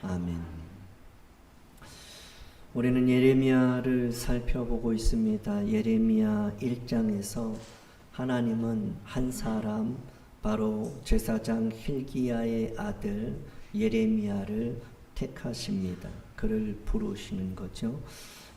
아멘. 우리는 예레미야를 살펴보고 있습니다. 예레미야 1장에서 하나님은 한 사람, 바로 제사장 hil기야의 아들 예레미야를 택하십니다. 그를 부르시는 거죠.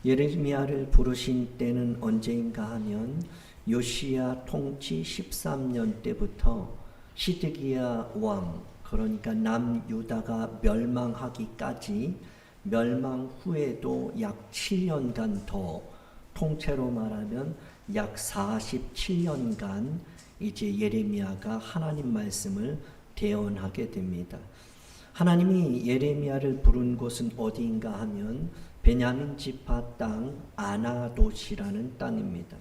예레미야를 부르신 때는 언제인가 하면 요시야 통치 13년 때부터 시드기야 왕, 그러니까 남유다가 멸망하기까지, 멸망 후에도 약 7년간 더, 통째로 말하면 약 47년간 이제 예레미야가 하나님 말씀을 대언하게 됩니다. 하나님이 예레미야를 부른 곳은 어디인가 하면 베냐민 지파 땅 아나돗이라는 땅입니다.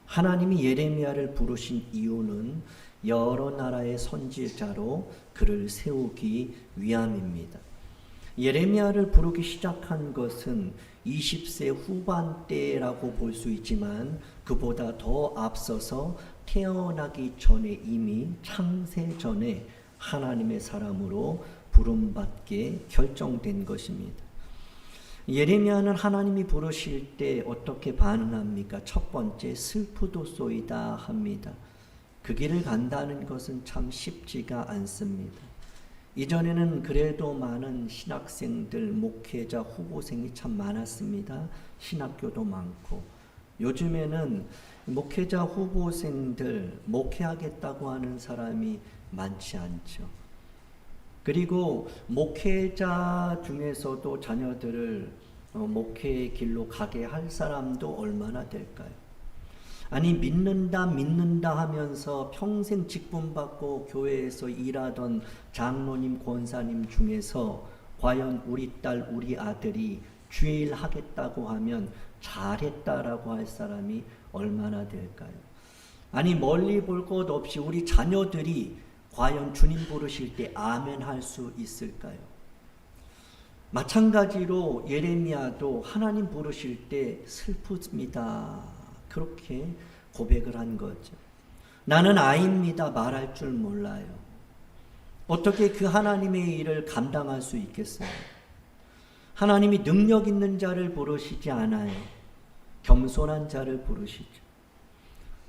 하나님이 예레미야를 부르신 이유는 여러 나라의 선지자로 그를 세우기 위함입니다. 예레미야를 부르기 시작한 것은 20세 후반대라고 볼 수 있지만 그보다 더 앞서서 태어나기 전에, 이미 창세 전에 하나님의 사람으로 부름받게 결정된 것입니다. 예레미야는 하나님이 부르실 때 어떻게 반응합니까? 첫 번째, 슬프도소이다 합니다. 그 길을 간다는 것은 참 쉽지가 않습니다. 이전에는 그래도 많은 신학생들, 목회자, 후보생이 참 많았습니다. 신학교도 많고. 요즘에는 목회자, 후보생들, 목회하겠다고 하는 사람이 많지 않죠. 그리고 목회자 중에서도 자녀들을 목회의 길로 가게 할 사람도 얼마나 될까요? 아니, 믿는다 하면서 평생 직분받고 교회에서 일하던 장로님, 권사님 중에서 과연 우리 딸, 우리 아들이 주일 하겠다고 하면 잘했다라고 할 사람이 얼마나 될까요? 아니, 멀리 볼 것 없이 우리 자녀들이 과연 주님 부르실 때 아멘 할 수 있을까요? 마찬가지로 예레미야도 하나님 부르실 때 슬픕니다. 그렇게 고백을 한 거죠. 나는 아이입니다. 말할 줄 몰라요. 어떻게 그 하나님의 일을 감당할 수 있겠어요? 하나님이 능력 있는 자를 부르시지 않아요. 겸손한 자를 부르시죠.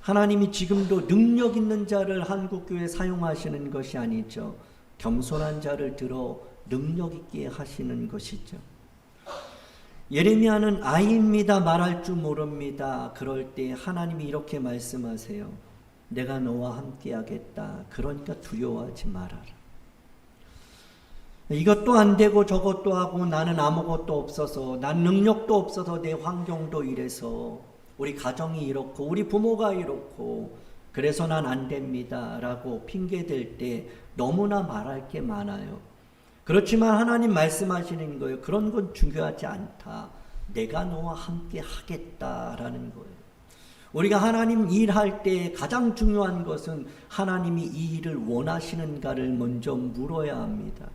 하나님이 지금도 능력 있는 자를 한국교회에 사용하시는 것이 아니죠. 겸손한 자를 들어 능력 있게 하시는 것이죠. 예레미야는 아이입니다. 말할 줄 모릅니다. 그럴 때 하나님이 이렇게 말씀하세요. 내가 너와 함께 하겠다. 그러니까 두려워하지 말아라. 이것도 안 되고 저것도 하고 나는 아무것도 없어서, 난 능력도 없어서, 내 환경도 이래서, 우리 가정이 이렇고 우리 부모가 이렇고 그래서 난 안 됩니다 라고 핑계댈 때 너무나 말할 게 많아요. 그렇지만 하나님 말씀하시는 거예요. 그런 건 중요하지 않다. 내가 너와 함께 하겠다라는 거예요. 우리가 하나님 일할 때 가장 중요한 것은 하나님이 이 일을 원하시는가를 먼저 물어야 합니다.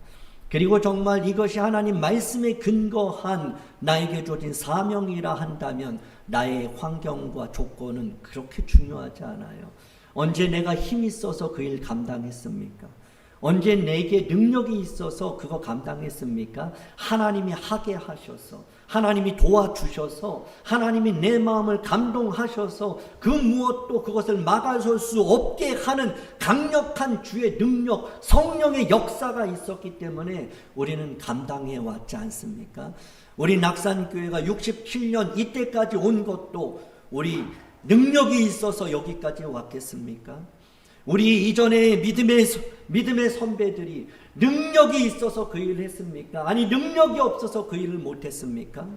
그리고 정말 이것이 하나님 말씀에 근거한 나에게 주어진 사명이라 한다면 나의 환경과 조건은 그렇게 중요하지 않아요. 언제 내가 힘이 있어서 그 일 감당했습니까? 언제 내게 능력이 있어서 그거 감당했습니까? 하나님이 하게 하셔서, 하나님이 도와주셔서, 하나님이 내 마음을 감동하셔서 그 무엇도 그것을 막아설 수 없게 하는 강력한 주의 능력, 성령의 역사가 있었기 때문에 우리는 감당해 왔지 않습니까? 우리 낙산교회가 67년 이때까지 온 것도 우리 능력이 있어서 여기까지 왔겠습니까? 우리 이전에 믿음의 선배들이 능력이 있어서 그 일을 했습니까? 아니, 능력이 없어서 그 일을 못했습니까?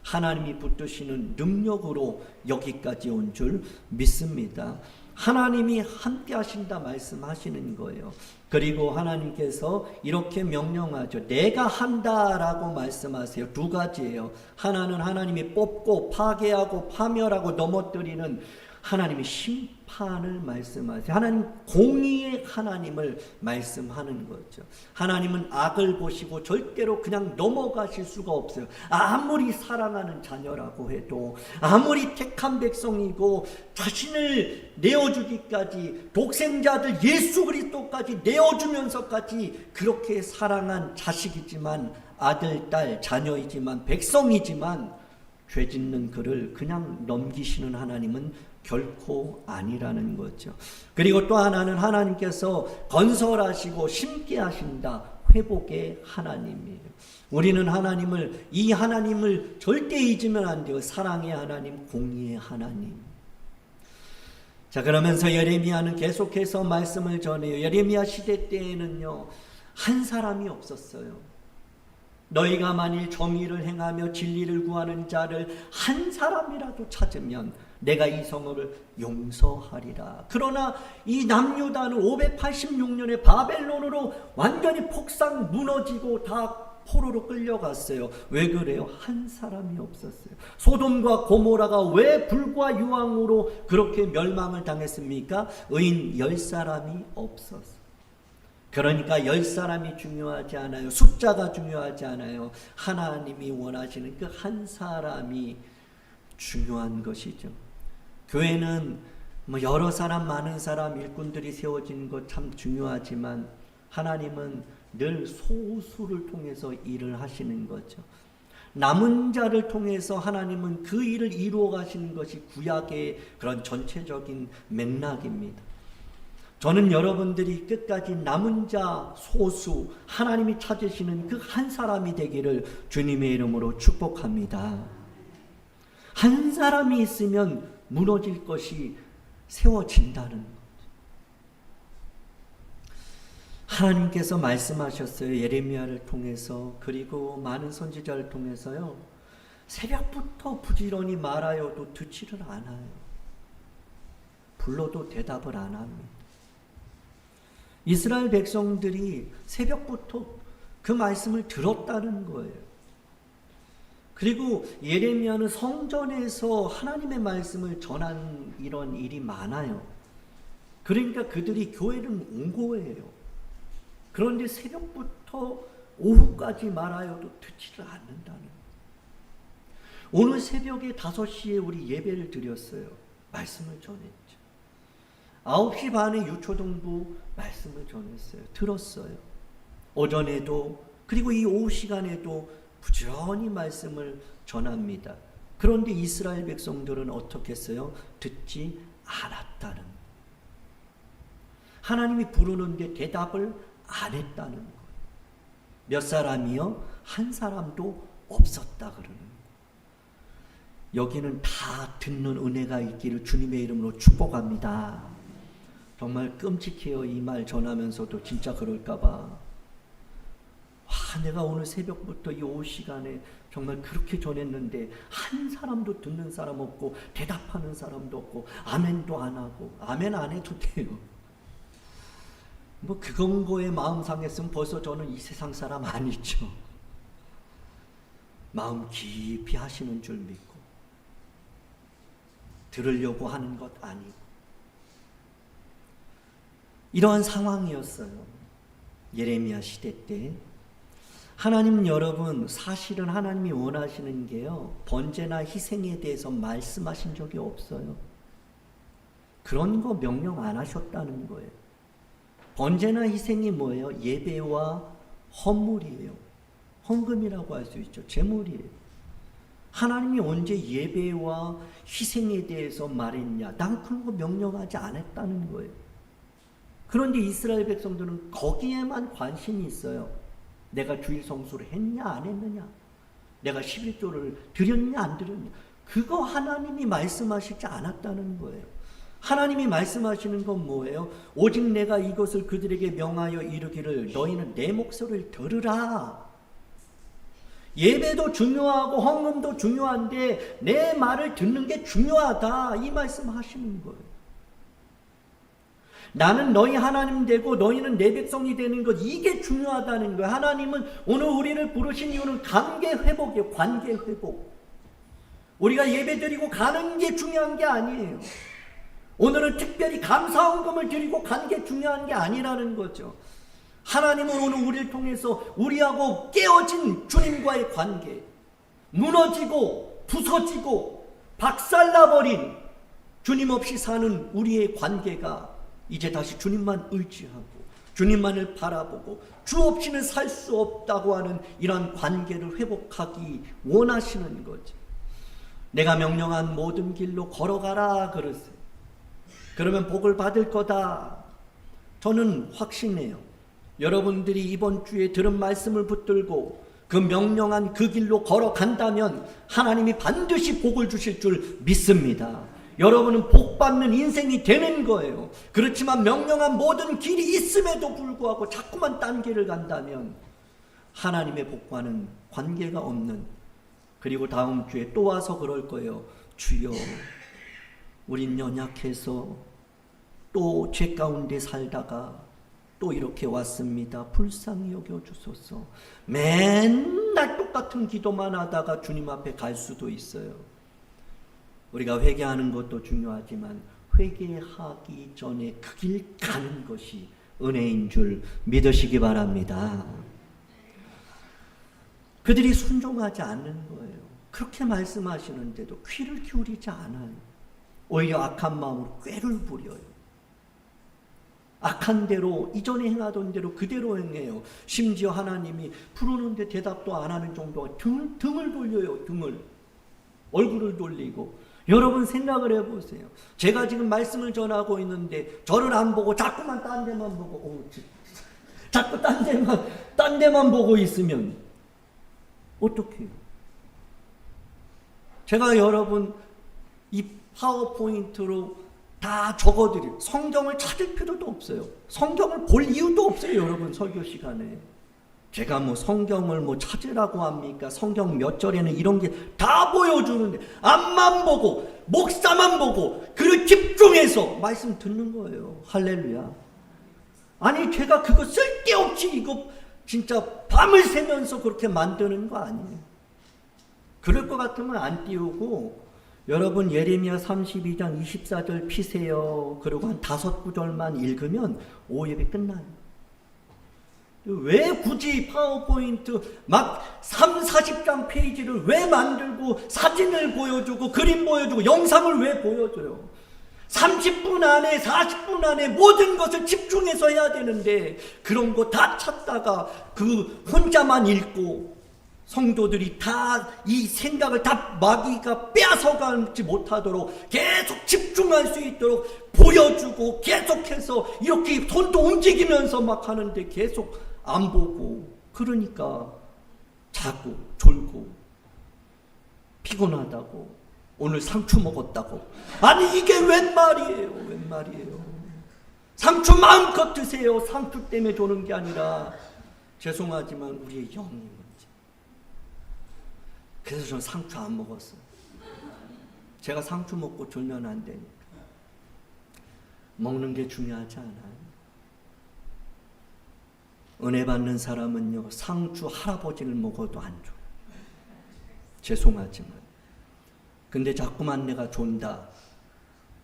하나님이 붙드시는 능력으로 여기까지 온 줄 믿습니다. 하나님이 함께 하신다 말씀하시는 거예요. 그리고 하나님께서 이렇게 명령하죠. 내가 한다라고 말씀하세요. 두 가지예요. 하나는 하나님이 뽑고 파괴하고 파멸하고 넘어뜨리는 하나님이 심판을 말씀하세요. 하나님 공의의 하나님을 말씀하는 거죠. 하나님은 악을 보시고 절대로 그냥 넘어가실 수가 없어요. 아무리 사랑하는 자녀라고 해도, 아무리 택한 백성이고 자신을 내어주기까지, 독생자들 예수 그리스도까지 내어주면서까지 그렇게 사랑한 자식이지만, 아들, 딸, 자녀이지만, 백성이지만 죄 짓는 그를 그냥 넘기시는 하나님은 결코 아니라는 거죠. 그리고 또 하나는 하나님께서 건설하시고 심게 하신다. 회복의 하나님이에요. 우리는 이 하나님을 절대 잊으면 안 돼요. 사랑의 하나님, 공의의 하나님. 자, 그러면서 예레미야는 계속해서 말씀을 전해요. 예레미야 시대 때에는요, 한 사람이 없었어요. 너희가 만일 정의를 행하며 진리를 구하는 자를 한 사람이라도 찾으면 내가 이 성을 용서하리라. 그러나 이 남유다는 586년에 바벨론으로 완전히 폭삭 무너지고 다 포로로 끌려갔어요. 왜 그래요? 한 사람이 없었어요. 소돔과 고모라가 왜 불과 유황으로 그렇게 멸망을 당했습니까? 의인 10사람이 없었어요. 그러니까 10사람이 중요하지 않아요. 숫자가 중요하지 않아요. 하나님이 원하시는 그 한 사람이 중요한 것이죠. 교회는 여러 사람, 많은 사람, 일꾼들이 세워지는 것 참 중요하지만 하나님은 늘 소수를 통해서 일을 하시는 거죠. 남은 자를 통해서 하나님은 그 일을 이루어 가시는 것이 구약의 그런 전체적인 맥락입니다. 저는 여러분들이 끝까지 남은 자 소수, 하나님이 찾으시는 그 한 사람이 되기를 주님의 이름으로 축복합니다. 한 사람이 있으면 무너질 것이 세워진다는 것. 하나님께서 말씀하셨어요. 예레미야를 통해서, 그리고 많은 선지자를 통해서요. 새벽부터 부지런히 말하여도 듣지를 않아요. 불러도 대답을 안 합니다. 이스라엘 백성들이 새벽부터 그 말씀을 들었다는 거예요. 그리고 예레미야는 성전에서 하나님의 말씀을 전한 이런 일이 많아요. 그러니까 그들이 교회를 온 거예요. 그런데 새벽부터 오후까지 말하여도 듣지를 않는다는 거예요. 오늘 새벽에 5시에 우리 예배를 드렸어요. 말씀을 전했죠. 9시 반에 유초등부 말씀을 전했어요. 들었어요. 오전에도, 그리고 이 오후 시간에도 부지런히 말씀을 전합니다. 그런데 이스라엘 백성들은 어떻게 했어요? 듣지 않았다는 거예요. 하나님이 부르는데 대답을 안 했다는 거예요. 몇 사람이요? 한 사람도 없었다 그러는 거예요. 여기는 다 듣는 은혜가 있기를 주님의 이름으로 축복합니다. 정말 끔찍해요. 이 말 전하면서도 진짜 그럴까봐. 와, 내가 오늘 새벽부터 이 오후 시간에 정말 그렇게 전했는데 한 사람도 듣는 사람 없고 대답하는 사람도 없고 아멘도 안 하고. 아멘 안 해도 돼요. 그건 거에 마음 상했으면 벌써 저는 이 세상 사람 아니죠. 마음 깊이 하시는 줄 믿고 들으려고 하는 것 아니고. 이러한 상황이었어요. 예레미야 시대 때. 하나님 여러분, 사실은 하나님이 원하시는 게요, 번제나 희생에 대해서 말씀하신 적이 없어요. 그런 거 명령 안 하셨다는 거예요. 번제나 희생이 뭐예요? 예배와 헌물이에요. 헌금이라고 할 수 있죠. 제물이에요. 하나님이 언제 예배와 희생에 대해서 말했냐? 난 그런 거 명령하지 않았다는 거예요. 그런데 이스라엘 백성들은 거기에만 관심이 있어요. 내가 주일 성수를 했냐 안 했느냐, 내가 11조를 드렸냐 안 드렸냐, 그거 하나님이 말씀하시지 않았다는 거예요. 하나님이 말씀하시는 건 뭐예요? 오직 내가 이것을 그들에게 명하여 이르기를 너희는 내 목소리를 들으라. 예배도 중요하고 헌금도 중요한데 내 말을 듣는 게 중요하다, 이 말씀 하시는 거예요. 나는 너희 하나님 되고 너희는 내 백성이 되는 것, 이게 중요하다는 거예요. 하나님은 오늘 우리를 부르신 이유는 관계 회복이에요. 관계 회복. 우리가 예배 드리고 가는 게 중요한 게 아니에요. 오늘은 특별히 감사헌금을 드리고 간 게 중요한 게 아니라는 거죠. 하나님은 오늘 우리를 통해서 우리하고 깨어진 주님과의 관계, 무너지고 부서지고 박살나버린 주님 없이 사는 우리의 관계가 이제 다시 주님만 의지하고 주님만을 바라보고 주 없이는 살 수 없다고 하는 이런 관계를 회복하기 원하시는 거죠. 내가 명령한 모든 길로 걸어가라 그러세요. 그러면 복을 받을 거다. 저는 확신해요. 여러분들이 이번 주에 들은 말씀을 붙들고 그 명령한 그 길로 걸어간다면 하나님이 반드시 복을 주실 줄 믿습니다. 여러분은 복 받는 인생이 되는 거예요. 그렇지만 명령한 모든 길이 있음에도 불구하고 자꾸만 딴 길을 간다면 하나님의 복과는 관계가 없는, 그리고 다음 주에 또 와서 그럴 거예요. 주여, 우린 연약해서 또 죄 가운데 살다가 또 이렇게 왔습니다. 불쌍히 여겨주소서. 맨날 똑같은 기도만 하다가 주님 앞에 갈 수도 있어요. 우리가 회개하는 것도 중요하지만 회개하기 전에 그 길 가는 것이 은혜인 줄 믿으시기 바랍니다. 그들이 순종하지 않는 거예요. 그렇게 말씀하시는데도 귀를 기울이지 않아요. 오히려 악한 마음으로 꾀를 부려요. 악한 대로, 이전에 행하던 대로 그대로 행해요. 심지어 하나님이 부르는데 대답도 안 하는 정도가 등을 돌려요. 등을. 얼굴을 돌리고. 여러분 생각을 해보세요. 제가 지금 말씀을 전하고 있는데 저를 안 보고 자꾸만 딴 데만 보고 자꾸 딴 데만 보고 있으면 어떻게 해요? 제가 여러분 이 파워포인트로 다 적어드려요. 성경을 찾을 필요도 없어요. 성경을 볼 이유도 없어요. 여러분 설교 시간에. 제가 뭐 성경을 뭐 찾으라고 합니까? 성경 몇 절에는 이런 게 다 보여주는데 앞만 보고 목사만 보고 그를 집중해서 말씀 듣는 거예요. 할렐루야. 아니 제가 그거 쓸데없이 이거 진짜 밤을 새면서 그렇게 만드는 거 아니에요. 그럴 것 같으면 안 띄우고 여러분 예레미야 32장 24절 피세요. 그리고 한 5구절만 읽으면 오예배 끝나요. 왜 굳이 파워포인트 막 40장 페이지를 왜 만들고 사진을 보여주고 그림 보여주고 영상을 왜 보여줘요? 30분 안에 40분 안에 모든 것을 집중해서 해야 되는데 그런 거 다 찾다가 그 혼자만 읽고 성도들이 다 이 생각을 다 마귀가 빼앗아가지 못하도록 계속 집중할 수 있도록 보여주고 계속해서 이렇게 손도 움직이면서 막 하는데 계속 안 보고 그러니까 자고 졸고 피곤하다고 오늘 상추 먹었다고. 아니 이게 웬 말이에요. 웬 말이에요. 상추 마음껏 드세요. 상추 때문에 조는 게 아니라 죄송하지만 우리의 영이 문제. 그래서 저는 상추 안 먹었어요. 제가 상추 먹고 졸면 안 되니까. 먹는 게 중요하지 않아요. 은혜 받는 사람은요 상추 할아버지를 먹어도 안 줘요. 죄송하지만. 근데 자꾸만 내가 존다.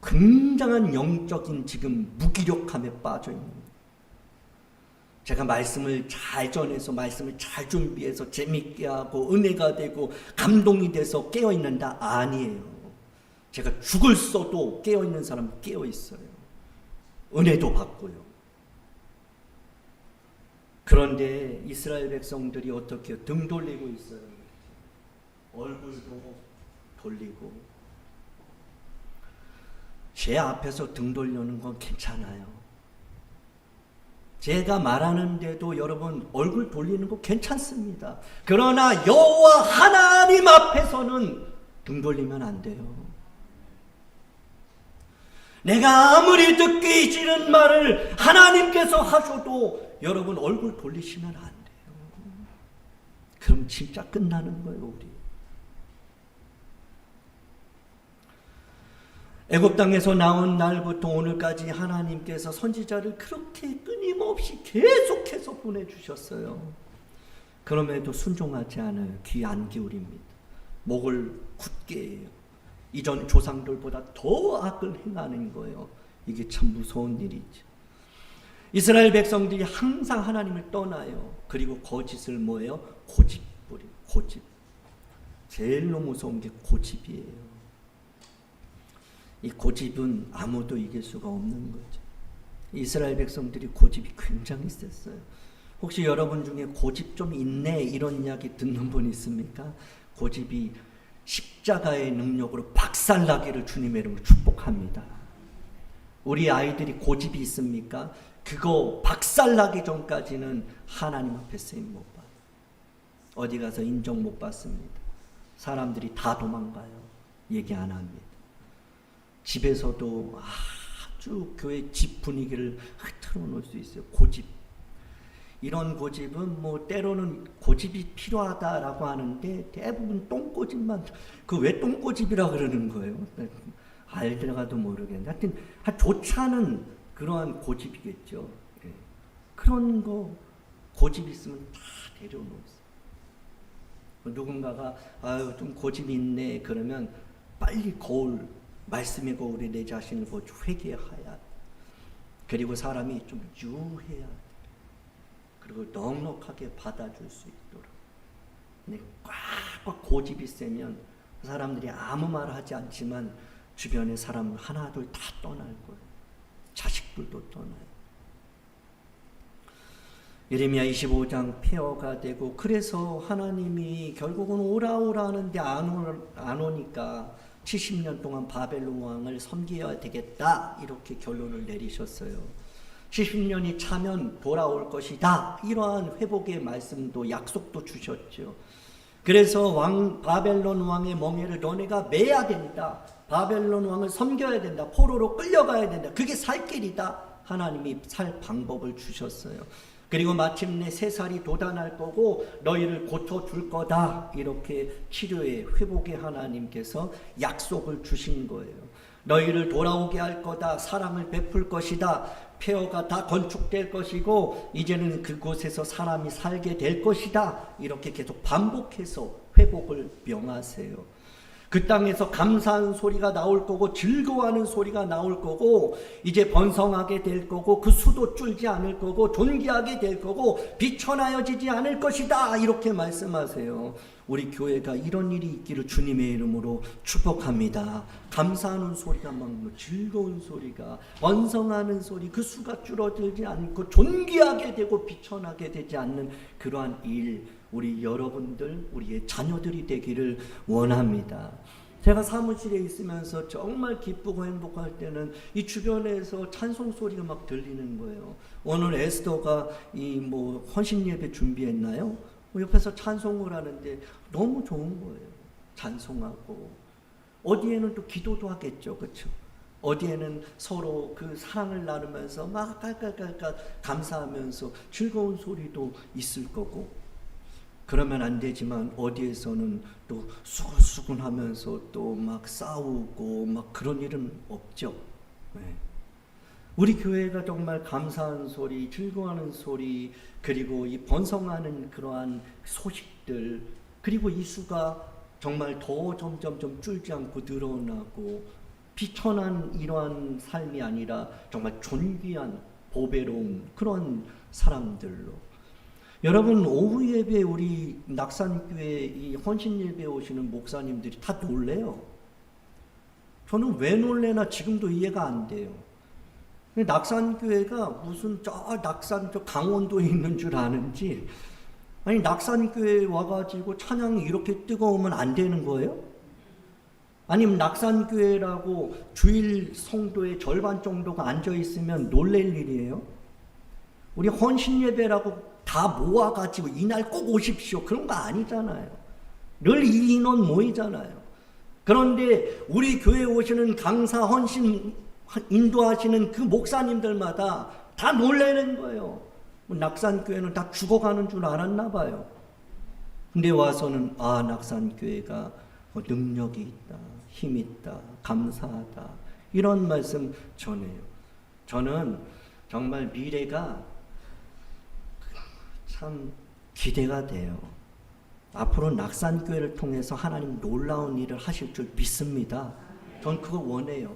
굉장한 영적인 지금 무기력함에 빠져 있는 거예요. 제가 말씀을 잘 전해서 말씀을 잘 준비해서 재밌게 하고 은혜가 되고 감동이 돼서 깨어있는다? 아니에요. 제가 죽을 써도 깨어있는 사람 깨어있어요. 은혜도 받고요. 그런데 이스라엘 백성들이 어떻게 등 돌리고 있어요. 얼굴도 돌리고. 제 앞에서 등 돌리는 건 괜찮아요. 제가 말하는데도 여러분 얼굴 돌리는 거 괜찮습니다. 그러나 여호와 하나님 앞에서는 등 돌리면 안 돼요. 내가 아무리 듣기 싫은 말을 하나님께서 하셔도 여러분 얼굴 돌리시면 안 돼요. 그럼 진짜 끝나는 거예요. 우리 애굽 땅에서 나온 날부터 오늘까지 하나님께서 선지자를 그렇게 끊임없이 계속해서 보내주셨어요. 그럼에도 순종하지 않아요. 귀 안 기울입니다. 목을 굳게 해요. 이전 조상들보다 더 악을 행하는 거예요. 이게 참 무서운 일이죠. 이스라엘 백성들이 항상 하나님을 떠나요. 그리고 거짓을 뭐예요? 고집 부려. 고집. 제일로 무서운 게 고집이에요. 이 고집은 아무도 이길 수가 없는 거죠. 이스라엘 백성들이 고집이 굉장히 셌어요. 혹시 여러분 중에 고집 좀 있네 이런 이야기 듣는 분 있습니까? 고집이 십자가의 능력으로 박살나기를 주님의 이름으로 축복합니다. 우리 아이들이 고집이 있습니까? 그거 박살나기 전까지는 하나님 앞에 쓰임 못 봐요. 어디 가서 인정 못 받습니다. 사람들이 다 도망가요. 얘기 안 합니다. 집에서도 아주 교회 집 분위기를 흐트러 놓을 수 있어요. 고집. 이런 고집은 뭐 때로는 고집이 필요하다라고 하는데 대부분 똥고집만, 그 왜 똥고집이라 그러는 거예요? 알다가도 모르겠는데 하여튼 좋지 않은 그러한 고집이겠죠. 예. 그런 거 고집 있으면 다 데려놓으세요. 누군가가 아유 좀 고집이 있네 그러면 빨리 거울, 말씀의 거울에 내 자신을 보고 회개하야. 그리고 사람이 좀 유해야. 그리고 넉넉하게 받아줄 수 있도록. 근데 꽉꽉 고집이 세면 사람들이 아무 말 하지 않지만 주변의 사람 하나둘 다 떠날 거예요. 자식들도 떠나요. 예레미야 25장 폐허가 되고, 그래서 하나님이 결국은 오라 하는데 안 오니까 70년 동안 바벨론 왕을 섬겨야 되겠다 이렇게 결론을 내리셨어요. 70년이 차면 돌아올 것이다 이러한 회복의 말씀도 약속도 주셨죠. 그래서 바벨론 왕의 멍에를 너네가 매야 된다. 바벨론 왕을 섬겨야 된다. 포로로 끌려가야 된다. 그게 살 길이다. 하나님이 살 방법을 주셨어요. 그리고 마침내 새 살이 돋아날 거고 너희를 고쳐줄 거다. 이렇게 치료의 회복의 하나님께서 약속을 주신 거예요. 너희를 돌아오게 할 거다. 사랑을 베풀 것이다. 폐허가 다 건축될 것이고 이제는 그곳에서 사람이 살게 될 것이다. 이렇게 계속 반복해서 회복을 명하세요. 그 땅에서 감사하는 소리가 나올 거고 즐거워하는 소리가 나올 거고 이제 번성하게 될 거고 그 수도 줄지 않을 거고 존귀하게 될 거고 비천하여지지 않을 것이다. 이렇게 말씀하세요. 우리 교회가 이런 일이 있기를 주님의 이름으로 축복합니다. 감사하는 소리가 막 즐거운 소리가, 번성하는 소리, 그 수가 줄어들지 않고 존귀하게 되고 비천하게 되지 않는 그러한 일, 우리 여러분들, 우리의 자녀들이 되기를 원합니다. 제가 사무실에 있으면서 정말 기쁘고 행복할 때는 이 주변에서 찬송 소리가 막 들리는 거예요. 오늘 에스더가 헌신 예배 준비했나요? 옆에서 찬송을 하는데 너무 좋은 거예요. 찬송하고 어디에는 또 기도도 하겠죠, 그렇죠? 어디에는 서로 그 사랑을 나누면서 막 깔깔깔깔 감사하면서 즐거운 소리도 있을 거고. 그러면 안 되지만 어디에서는 또 수근수근하면서 또 막 싸우고 막 그런 일은 없죠. 네. 우리 교회가 정말 감사한 소리, 즐거워하는 소리, 그리고 이 번성하는 그러한 소식들, 그리고 이 수가 정말 더 점점 줄지 않고 늘어나고 비천한 이러한 삶이 아니라 정말 존귀한 보배로운 그런 사람들로. 여러분, 오후 예배 우리 낙산교회 이 헌신 예배 오시는 목사님들이 다 놀래요. 저는 왜 놀래나 지금도 이해가 안 돼요. 낙산교회가 무슨 낙산 강원도에 있는 줄 아는지, 아니 낙산교회 와가지고 찬양이 이렇게 뜨거우면 안 되는 거예요? 아니면 낙산교회라고 주일 성도의 절반 정도가 앉아있으면 놀랄 일이에요? 우리 헌신예배라고 다 모아가지고 이날 꼭 오십시오 그런 거 아니잖아요. 늘 이 인원 모이잖아요. 그런데 우리 교회에 오시는 강사 헌신 인도하시는 그 목사님들마다 다 놀라는 거예요. 낙산교회는 다 죽어가는 줄 알았나 봐요. 근데 와서는 낙산교회가 능력이 있다, 힘이 있다, 감사하다, 이런 말씀 전해요. 저는 정말 미래가 참 기대가 돼요. 앞으로 낙산교회를 통해서 하나님 놀라운 일을 하실 줄 믿습니다. 전 그걸 원해요.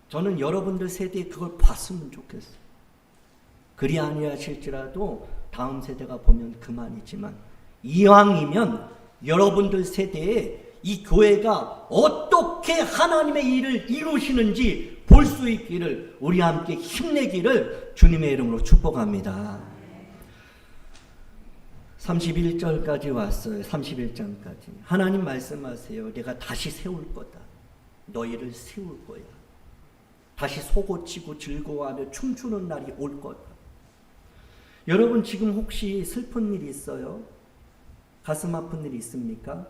저는 여러분들 세대에 그걸 봤으면 좋겠어요. 그리 아니하실지라도 다음 세대가 보면 그만이지만, 이왕이면 여러분들 세대에 이 교회가 어떻게 하나님의 일을 이루시는지 볼 수 있기를, 우리 함께 힘내기를 주님의 이름으로 축복합니다. 31절까지 왔어요. 31절까지. 하나님 말씀하세요. 내가 다시 세울 거다. 너희를 세울 거야. 다시 속옷치고 즐거워하며 춤추는 날이 올 거다. 여러분 지금 혹시 슬픈 일이 있어요? 가슴 아픈 일이 있습니까?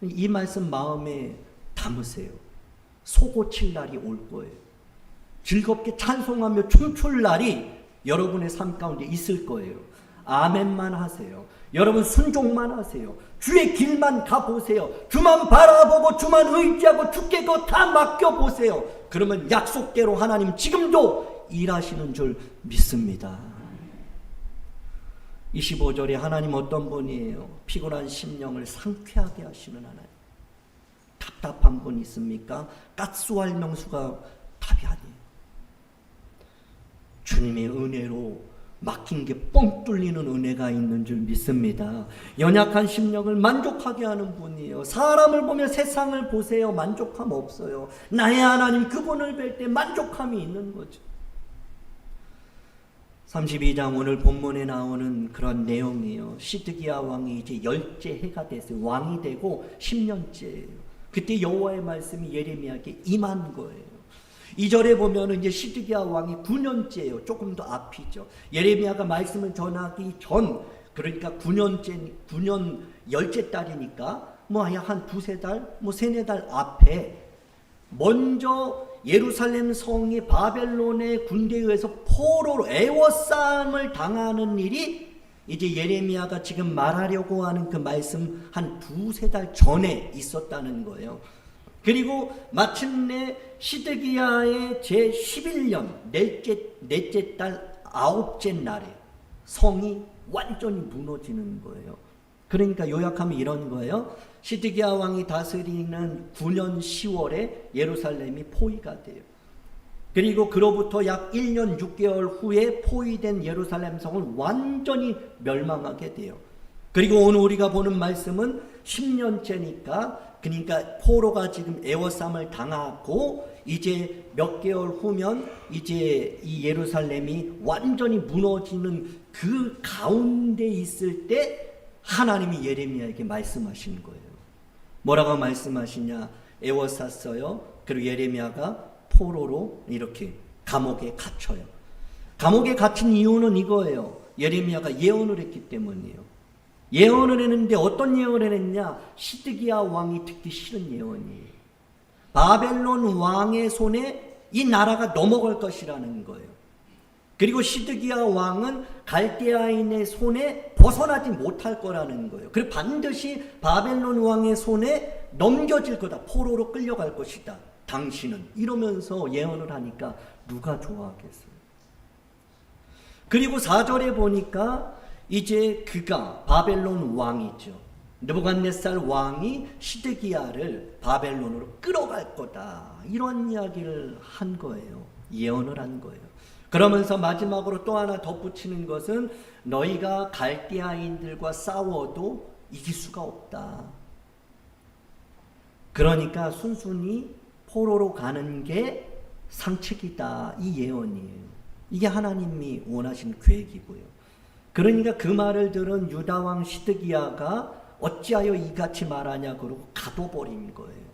이 말씀 마음에 담으세요. 속옷칠 날이 올 거예요. 즐겁게 찬송하며 춤출 날이 여러분의 삶 가운데 있을 거예요. 아멘만 하세요. 여러분 순종만 하세요. 주의 길만 가보세요. 주만 바라보고 주만 의지하고 주께 그거 다 맡겨보세요. 그러면 약속대로 하나님 지금도 일하시는 줄 믿습니다. 25절에 하나님 어떤 분이에요? 피곤한 심령을 상쾌하게 하시는 하나님. 답답한 분 있습니까? 가스활 명수가 답이 아니에요. 주님의 은혜로 막힌 게 뻥 뚫리는 은혜가 있는 줄 믿습니다. 연약한 심령을 만족하게 하는 분이에요. 사람을 보며 세상을 보세요. 만족함 없어요. 나의 하나님 그분을 뵐 때 만족함이 있는 거죠. 32장 오늘 본문에 나오는 그런 내용이에요. 시드기야 왕이 이제 10째 해가 됐어요. 왕이 되고 10년째예요. 그때 여호와의 말씀이 예레미야에게 임한 거예요. 2절에 보면 이제 시드기야 왕이 9년째예요. 조금 더 앞이죠. 예레미야가 말씀을 전하기 전, 그러니까 9년 10째 달이니까 한 두세 달, 세네 달 앞에 먼저 예루살렘 성이 바벨론의 군대에 의해서 포로로 애워싸움을 당하는 일이 이제 예레미야가 지금 말하려고 하는 그 말씀 한 두세 달 전에 있었다는 거예요. 그리고 마침내 시드기야의 제11년 넷째 달 9째 날에 성이 완전히 무너지는 거예요. 그러니까 요약하면 이런 거예요. 시드기야 왕이 다스리는 9년 10월에 예루살렘이 포위가 돼요. 그리고 그로부터 약 1년 6개월 후에 포위된 예루살렘 성은 완전히 멸망하게 돼요. 그리고 오늘 우리가 보는 말씀은 10년째니까, 그러니까 포로가 지금 애워싸움을 당하고 이제 몇 개월 후면 이제 이 예루살렘이 완전히 무너지는 그 가운데 있을 때 하나님이 예레미야에게 말씀하신 거예요. 뭐라고 말씀하시냐? 애워쌌어요. 그리고 예레미야가 포로로 이렇게 감옥에 갇혀요. 감옥에 갇힌 이유는 이거예요. 예레미야가 예언을 했기 때문이에요. 예언을 했는데 어떤 예언을 했냐? 시드기야 왕이 듣기 싫은 예언이에요. 바벨론 왕의 손에 이 나라가 넘어갈 것이라는 거예요. 그리고 시드기야 왕은 갈대아인의 손에 벗어나지 못할 거라는 거예요. 그리고 반드시 바벨론 왕의 손에 넘겨질 거다. 포로로 끌려갈 것이다. 당신은. 이러면서 예언을 하니까 누가 좋아하겠어요. 그리고 4절에 보니까 이제 그가 바벨론 왕이죠. 느부갓네살 왕이 시드기야를 바벨론으로 끌어갈 거다. 이런 이야기를 한 거예요. 예언을 한 거예요. 그러면서 마지막으로 또 하나 덧붙이는 것은 너희가 갈대아인들과 싸워도 이길 수가 없다. 그러니까 순순히 포로로 가는 게 상책이다. 이 예언이에요. 이게 하나님이 원하시는 계획이고요. 그러니까 그 말을 들은 유다왕 시드기야가 어찌하여 이같이 말하냐 그러고 가둬버린 거예요.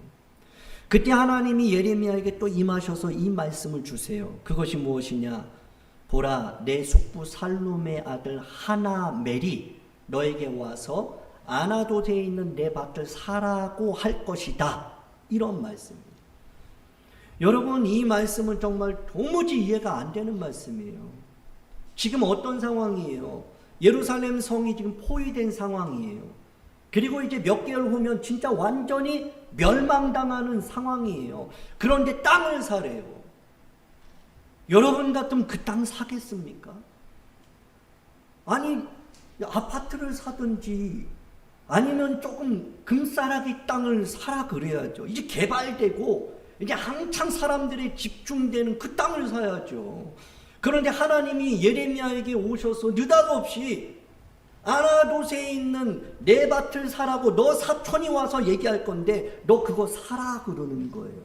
그때 하나님이 예레미야에게 또 임하셔서 이 말씀을 주세요. 그것이 무엇이냐? 보라, 내 숙부 살룸의 아들 하나멜이 너에게 와서 아나돗에 있는 내 밭을 사라고 할 것이다. 이런 말씀입니다. 여러분, 이 말씀은 정말 도무지 이해가 안 되는 말씀이에요. 지금 어떤 상황이에요? 예루살렘 성이 지금 포위된 상황이에요. 그리고 이제 몇 개월 후면 진짜 완전히 멸망당하는 상황이에요. 그런데 땅을 사래요. 여러분 같으면 그 땅 사겠습니까? 아니, 아파트를 사든지 아니면 조금 금싸라기 땅을 사라 그래야죠. 이제 개발되고 이제 한창 사람들이 집중되는 그 땅을 사야죠. 그런데 하나님이 예레미야에게 오셔서 느닷없이 아나도세에 있는 내 밭을 사라고 너 사촌이 와서 얘기할 건데 너 그거 사라 그러는 거예요.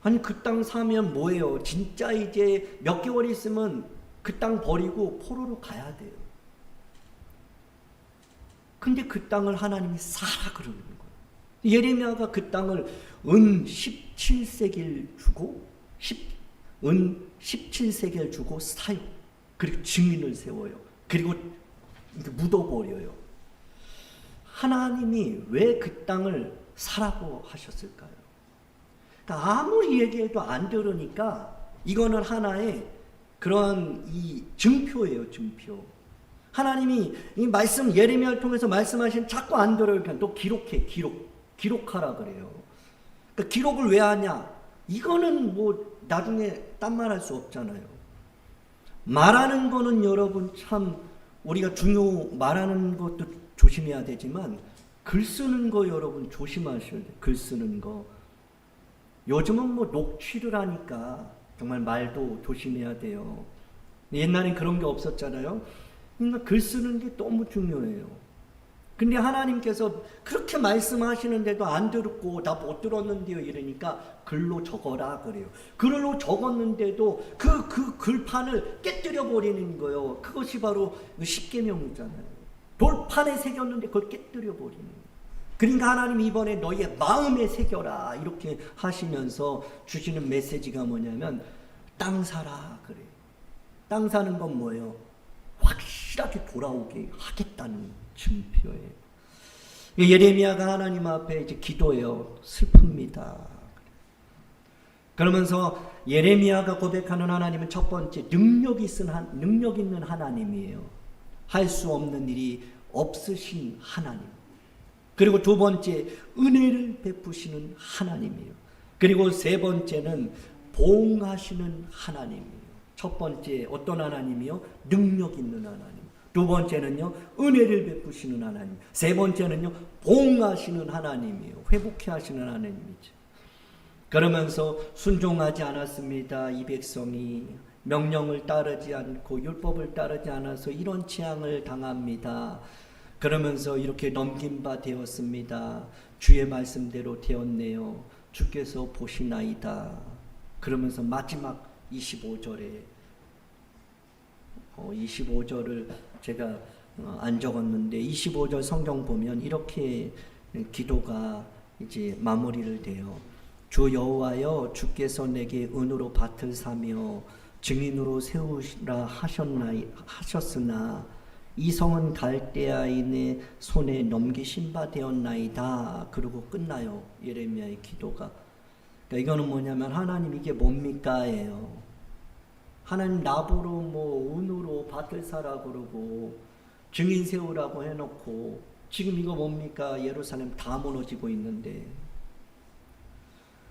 아니 그 땅 사면 뭐예요? 진짜 이제 몇 개월 있으면 그 땅 버리고 포로로 가야 돼요. 근데 그 땅을 하나님이 사라 그러는 거예요. 예레미야가 그 땅을 은 17세겔 주고 은 17세겔 주고 사요. 그리고 증인을 세워요. 그리고 묻어버려요. 하나님이 왜 그 땅을 사라고 하셨을까요? 그러니까 아무리 얘기해도 안 들으니까 이거는 하나의 그런 이 증표예요, 증표. 하나님이 이 말씀 예레미야를 통해서 말씀하신 자꾸 안 들어요. 그냥 너 기록해, 기록하라 그래요. 그러니까 기록을 왜 하냐? 이거는 뭐 나중에 딴 말 할 수 없잖아요. 말하는 거는 여러분 참 우리가 말하는 것도 조심해야 되지만 글 쓰는 거 여러분 조심하셔야 돼요. 글 쓰는 거. 요즘은 뭐 녹취를 하니까 정말 말도 조심해야 돼요. 옛날엔 그런 게 없었잖아요. 그러니까 글 쓰는 게 너무 중요해요. 근데 하나님께서 그렇게 말씀하시는데도 안 듣고 나 못 들었는데요 이러니까 글로 적어라 그래요. 글로 적었는데도 그 글판을 깨뜨려 버리는 거예요. 그것이 바로 십계명이잖아요. 돌판에 새겼는데 그걸 깨뜨려 버리는 거예요. 그러니까 하나님 이번에 너희의 마음에 새겨라 이렇게 하시면서 주시는 메시지가 뭐냐면 땅 사라 그래요. 땅 사는 건 뭐예요? 확실하게 돌아오게 하겠다는 증표예요. 예레미야가 하나님 앞에 이제 기도해요. 슬픕니다. 그러면서 예레미야가 고백하는 하나님은 첫 번째 능력 있는 하나님이에요. 할 수 없는 일이 없으신 하나님. 그리고 두 번째 은혜를 베푸시는 하나님이에요. 그리고 세 번째는 보응하시는 하나님이에요. 첫 번째 어떤 하나님이요? 능력 있는 하나님. 두 번째는요, 은혜를 베푸시는 하나님. 세 번째는요, 보응하시는 하나님이에요. 회복해 하시는 하나님이죠. 그러면서 순종하지 않았습니다. 이 백성이 명령을 따르지 않고 율법을 따르지 않아서 이런 재앙을 당합니다. 그러면서 이렇게 넘긴 바 되었습니다. 주의 말씀대로 되었네요. 주께서 보시나이다. 그러면서 마지막 25절에 25절을 제가 안 적었는데 25절 성경 보면 이렇게 기도가 이제 마무리를 돼요. 주 여호와여 주께서 내게 은으로 밭을 사며 증인으로 세우라 하셨으나 이 성은 갈대아인의 손에 넘기신 바 되었나이다. 그리고 끝나요. 예레미야의 기도가. 그러니까 이거는 뭐냐면 하나님 이게 뭡니까?예요. 하나님 나보러 뭐 은으로 밭을 사라 그러고 증인 세우라고 해놓고 지금 이거 뭡니까? 예루살렘 다 무너지고 있는데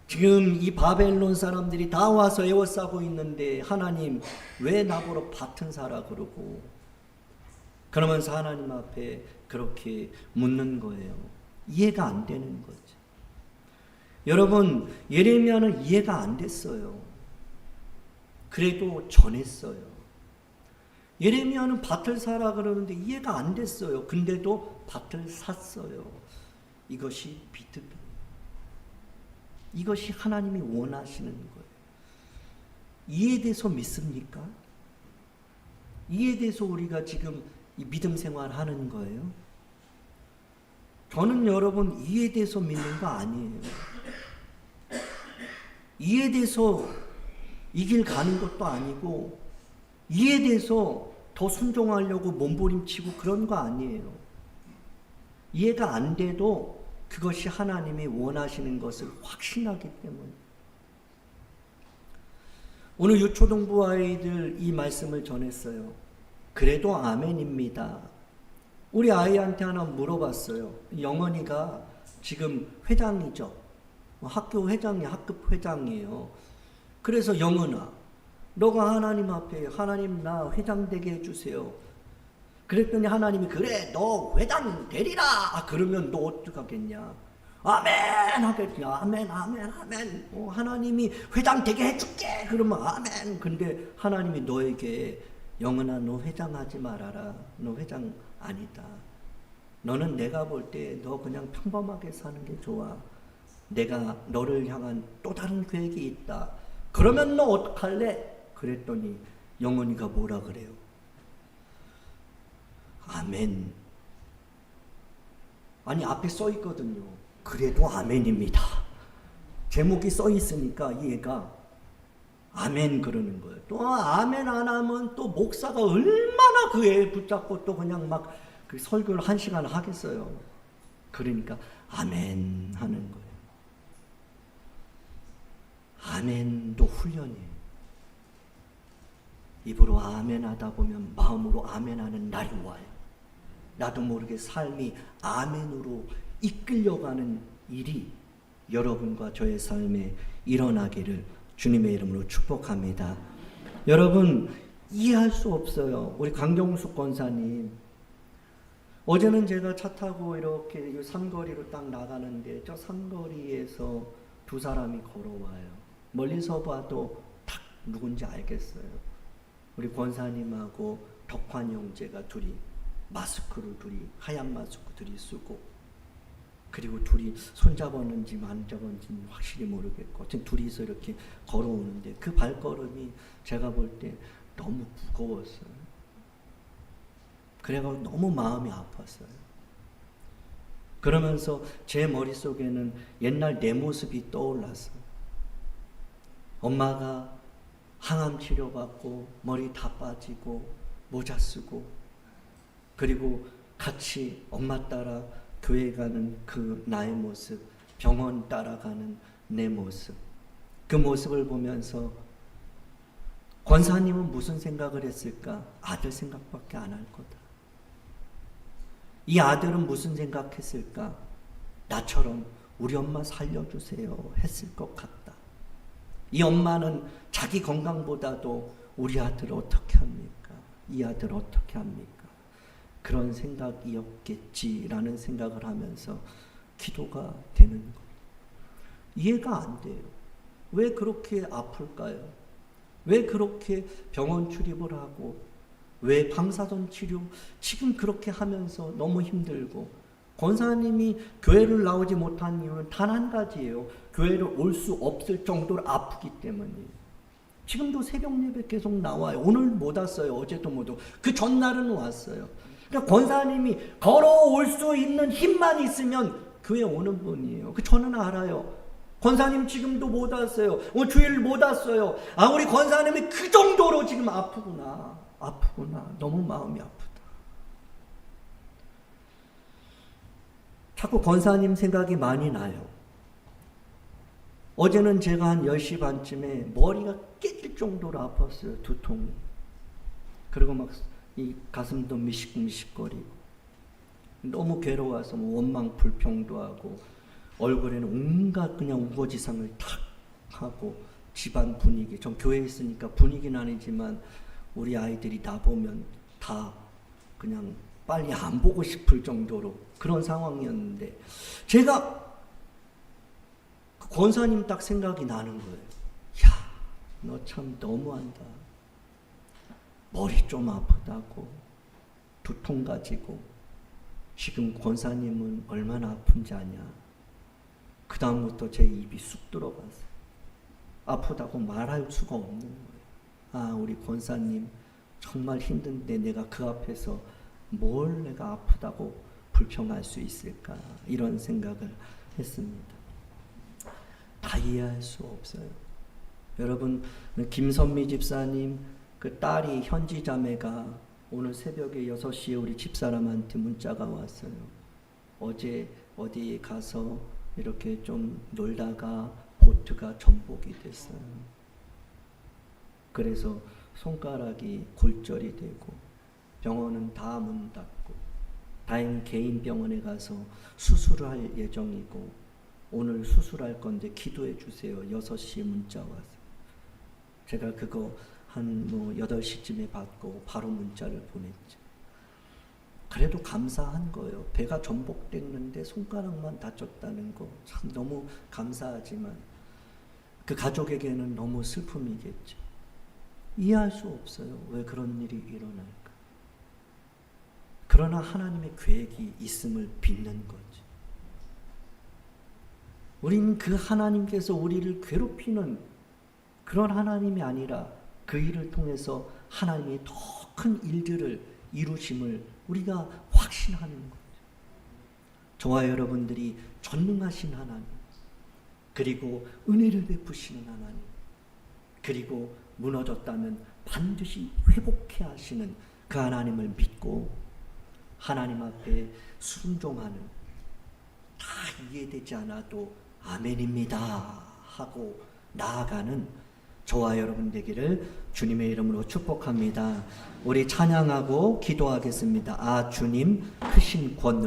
지금 이 바벨론 사람들이 다 와서 에워싸고 있는데 하나님 왜 나보러 밭은 사라 그러고 그러면서 하나님 앞에 그렇게 묻는 거예요. 이해가 안 되는 거죠. 여러분 예레미야는 이해가 안 됐어요. 그래도 전했어요. 예레미야는 밭을 사라 그러는데 이해가 안 됐어요. 근데도 밭을 샀어요. 이것이 비트입니다. 이것이 하나님이 원하시는 거예요. 이해돼서 믿습니까? 이해돼서 우리가 지금 이 믿음 생활하는 거예요? 저는 여러분 이해돼서 믿는 거 아니에요. 이해돼서 이 길 가는 것도 아니고 이해돼서 더 순종하려고 몸부림치고 그런 거 아니에요. 이해가 안 돼도 그것이 하나님이 원하시는 것을 확신하기 때문에 오늘 유초등부 아이들 이 말씀을 전했어요. 그래도 아멘입니다. 우리 아이한테 하나 물어봤어요. 영원이가 지금 회장이죠. 학교 회장이 학급 회장이에요. 그래서 영은아 너가 하나님 앞에 하나님 나 회장 되게 해주세요. 그랬더니 하나님이 그래 너 회장 되리라. 그러면 너 어떡하겠냐. 아멘 하겠냐. 아멘 아멘 아멘. 하나님이 회장 되게 해줄게. 그러면 아멘. 근데 하나님이 너에게 영은아 너 회장하지 말아라. 너 회장 아니다. 너는 내가 볼 때 너 그냥 평범하게 사는 게 좋아. 내가 너를 향한 또 다른 계획이 있다. 그러면 너 어떡할래? 그랬더니 영은이가 뭐라 그래요? 아멘. 아니 앞에 써 있거든요. 그래도 아멘입니다. 제목이 써 있으니까 얘가 아멘 그러는 거예요. 또 아멘 안 하면 또 목사가 얼마나 그 애 붙잡고 또 그냥 막 그 설교를 1시간 하겠어요. 그러니까 아멘 하는 거예요. 아멘도 훈련이에요. 입으로 아멘 하다 보면 마음으로 아멘 하는 날이 와요. 나도 모르게 삶이 아멘으로 이끌려가는 일이 여러분과 저의 삶에 일어나기를 주님의 이름으로 축복합니다. 여러분 이해할 수 없어요. 우리 강경숙 권사님 어제는 제가 차 타고 이렇게 삼거리로 딱 나가는데 저 삼거리에서 두 사람이 걸어와요. 멀리서 봐도 딱 누군지 알겠어요. 우리 권사님하고 덕환 형제가 둘이 마스크를 하얀 마스크 둘이 쓰고, 그리고 둘이 손잡았는지 안 잡았는지 확실히 모르겠고 하여튼 둘이서 이렇게 걸어오는데 그 발걸음이 제가 볼 때 너무 무거웠어요. 그래가지고 너무 마음이 아팠어요. 그러면서 제 머릿속에는 옛날 내 모습이 떠올랐어요. 엄마가 항암 치료받고 머리 다 빠지고 모자 쓰고, 그리고 같이 엄마 따라 교회 가는 그 나의 모습, 병원 따라가는 내 모습, 그 모습을 보면서 권사님은 무슨 생각을 했을까? 아들 생각밖에 안 할 거다. 이 아들은 무슨 생각했을까? 나처럼 우리 엄마 살려주세요 했을 것 같다. 이 엄마는 자기 건강보다도 우리 아들 어떻게 합니까? 이 아들 어떻게 합니까? 그런 생각이었겠지라는 생각을 하면서 기도가 되는 거예요. 이해가 안 돼요. 왜 그렇게 아플까요? 왜 그렇게 병원 출입을 하고, 왜 방사선 치료 지금 그렇게 하면서 너무 힘들고, 권사님이 교회를 나오지 못한 이유는 단 한 가지예요. 교회를 올 수 없을 정도로 아프기 때문이에요. 지금도 새벽 예배 계속 나와요. 오늘 못 왔어요. 어제도 못 오고 그 전날은 왔어요. 그러니까 권사님이 걸어올 수 있는 힘만 있으면 교회 오는 분이에요. 저는 알아요. 권사님 지금도 못 왔어요. 오늘 주일 못 왔어요. 우리 권사님이 그 정도로 지금 아프구나. 너무 마음이 아프다. 자꾸 권사님 생각이 많이 나요. 어제는 제가 한 10시 반쯤에 머리가 깨질 정도로 아팠어요. 두통이. 그리고 막 이 가슴도 미식미식거리고 너무 괴로워서 원망 불평도 하고 얼굴에는 온갖 그냥 우거지상을 탁 하고, 집안 분위기, 전 교회에 있으니까 분위기는 아니지만 우리 아이들이 나 보면 다 그냥 빨리 안 보고 싶을 정도로 그런 상황이었는데, 제가 권사님 딱 생각이 나는 거예요. 야, 너 참 너무한다. 머리 좀 아프다고 두통 가지고 지금 권사님은 얼마나 아픈지 아냐. 그 다음부터 제 입이 쑥 들어갔어요. 아프다고 말할 수가 없는 거예요. 우리 권사님 정말 힘든데 내가 그 앞에서 뭘 내가 아프다고 불평할 수 있을까, 이런 생각을 했습니다. 다 이해할 수 없어요. 여러분, 김선미 집사님 그 딸이 현지 자매가 오늘 새벽에 6시에 우리 집사람한테 문자가 왔어요. 어제 어디에 가서 이렇게 좀 놀다가 보트가 전복이 됐어요. 그래서 손가락이 골절이 되고 병원은 다 문 닫고, 다행히 개인 병원에 가서 수술을 할 예정이고 오늘 수술할 건데 기도해 주세요. 6시에 문자 왔어요. 제가 그거 한 8시쯤에 받고 바로 문자를 보냈죠. 그래도 감사한 거예요. 배가 전복됐는데 손가락만 다쳤다는 거 참 너무 감사하지만 그 가족에게는 너무 슬픔이겠죠. 이해할 수 없어요. 왜 그런 일이 일어날까? 그러나 하나님의 계획이 있음을 믿는 거죠. 우리는 그 하나님께서 우리를 괴롭히는 그런 하나님이 아니라 그 일을 통해서 하나님이 더 큰 일들을 이루심을 우리가 확신하는 거죠. 저와 여러분들이 전능하신 하나님, 그리고 은혜를 베푸시는 하나님, 그리고 무너졌다면 반드시 회복해 하시는 그 하나님을 믿고 하나님 앞에 순종하는, 다 이해되지 않아도 아멘입니다 하고 나아가는 저와 여러분 되기를 주님의 이름으로 축복합니다. 우리 찬양하고 기도하겠습니다. 아 주님 크신 권능